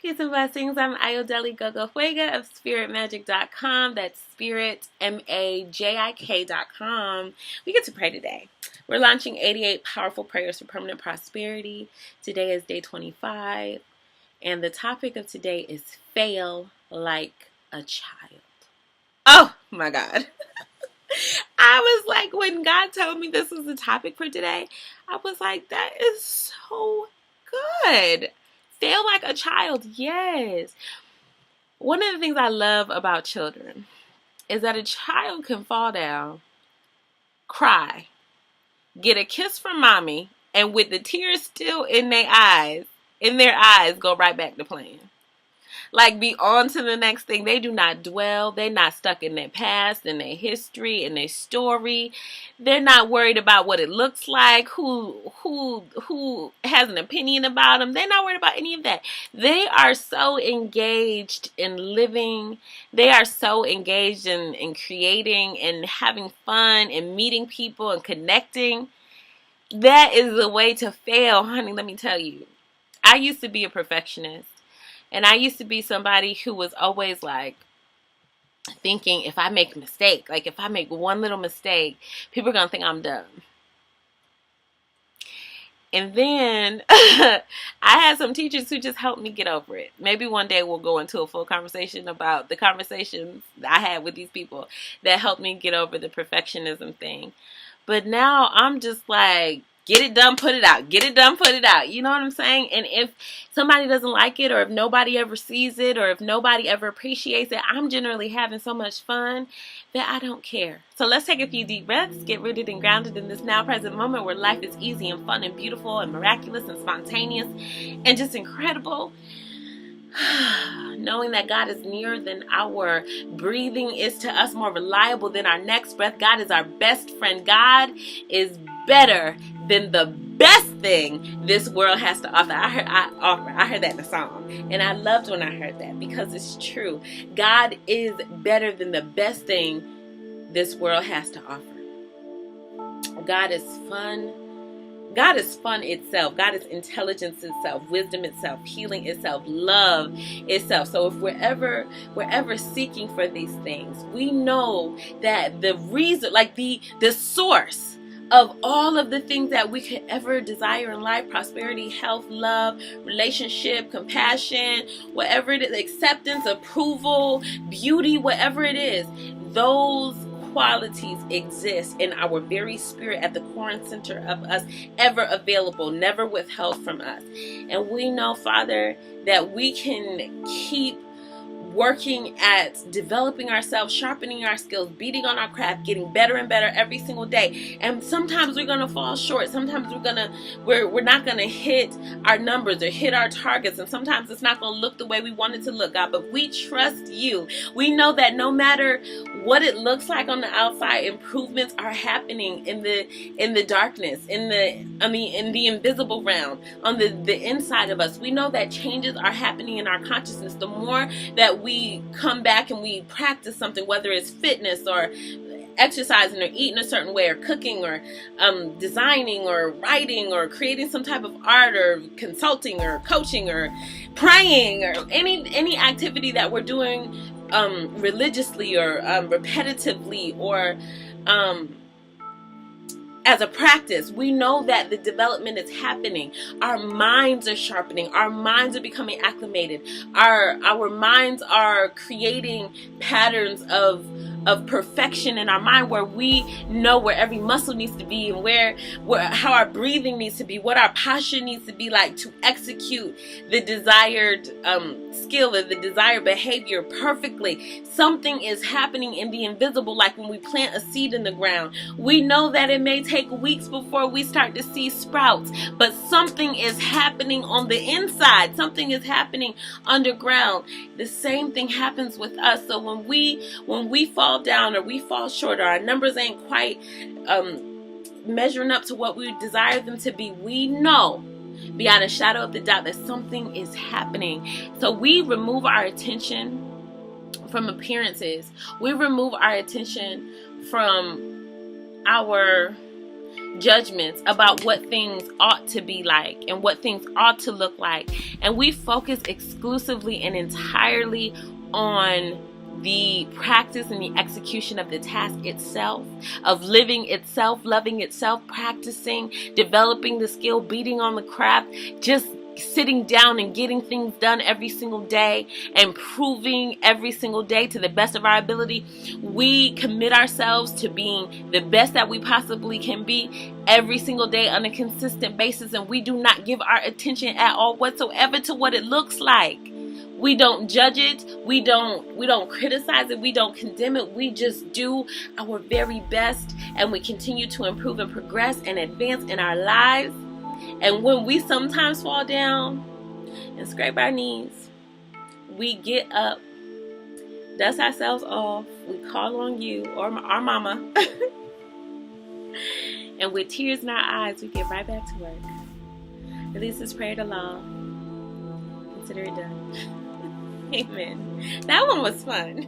Peace and blessings. I'm Ayodele Gogo Fuega of spiritmagic.com. That's spiritmajik.com. We get to pray today. We're launching 88 powerful prayers for permanent prosperity. Today is day 25. And the topic of today is fail like a child. Oh my God. I was like, when God told me this was the topic for today, I was like, that is so good. Fail like a child, yes. One of the things I love about children is that a child can fall down, cry, get a kiss from mommy, and with the tears still in their eyes, go right back to playing. Like, be on to the next thing. They do not dwell. They're not stuck in their past, in their history, in their story. They're not worried about what it looks like, who has an opinion about them. They're not worried about any of that. They are so engaged in living. They are so engaged in creating and having fun and meeting people and connecting. That is the way to fail, honey, let me tell you. I used to be a perfectionist. And I used to be somebody who was always like thinking if I make a mistake, like if I make one little mistake, people are going to think I'm dumb. And then I had some teachers who just helped me get over it. Maybe one day we'll go into a full conversation about the conversations I had with these people that helped me get over the perfectionism thing. But now I'm just like, get it done, put it out. Get it done, put it out. You know what I'm saying? And if somebody doesn't like it, or if nobody ever sees it, or if nobody ever appreciates it, I'm generally having so much fun that I don't care. So let's take a few deep breaths, get rooted and grounded in this now present moment where life is easy and fun and beautiful and miraculous and spontaneous and just incredible. Knowing that God is nearer than our breathing is to us more reliable than our next breath. God is our best friend. God is better than the best thing this world has to offer. I heard that in a song, and I loved when I heard that because it's true. God is better than the best thing this world has to offer. God is fun. God is fun itself. God is intelligence itself, wisdom itself, healing itself, love itself. So if we're ever seeking for these things, we know that the reason, like the source of all of the things that we could ever desire in life, prosperity, health, love, relationship, compassion, whatever it is, acceptance, approval, beauty, whatever it is, those qualities exist in our very spirit at the core and center of us, ever available, never withheld from us. And we know, Father, that we can keep working at developing ourselves, sharpening our skills, beating on our craft, getting better and better every single day. And sometimes we're gonna fall short. Sometimes we're not gonna hit our numbers or hit our targets. And sometimes it's not gonna look the way we want it to look, God. But we trust you. We know that no matter what it looks like on the outside, improvements are happening in the darkness, in the invisible realm, on the inside of us. We know that changes are happening in our consciousness. The more that we come back and we practice something, whether it's fitness or exercising or eating a certain way or cooking or designing or writing or creating some type of art or consulting or coaching or praying or any activity that we're doing religiously or repetitively or as a practice, we know that the development is happening. Our minds are sharpening. Our minds are becoming acclimated. Our minds are creating patterns of perfection in our mind, where we know where every muscle needs to be and how our breathing needs to be, what our posture needs to be like to execute the desired skill or the desired behavior perfectly. Something is happening in the invisible, like when we plant a seed in the ground. We know that it may take weeks before we start to see sprouts, but something is happening on the inside. Something is happening underground. The same thing happens with us. So when we fall down or we fall short or our numbers ain't quite measuring up to what we desire them to be, we know beyond a shadow of the doubt that something is happening. So we remove our attention from appearances. We remove our attention from our judgments about what things ought to be like and what things ought to look like. And we focus exclusively and entirely on the practice and the execution of the task itself, of living itself, loving itself, practicing, developing the skill, beating on the craft, just sitting down and getting things done every single day, and proving every single day to the best of our ability. We commit ourselves to being the best that we possibly can be every single day on a consistent basis, and we do not give our attention at all whatsoever to what it looks like. We don't judge it, we don't criticize it, we don't condemn it. We just do our very best, and we continue to improve and progress and advance in our lives. And when we sometimes fall down and scrape our knees, we get up, dust ourselves off, we call on you or our mama, and with tears in our eyes, we get right back to work. Release this prayer to law. Consider it done. Amen. That one was fun.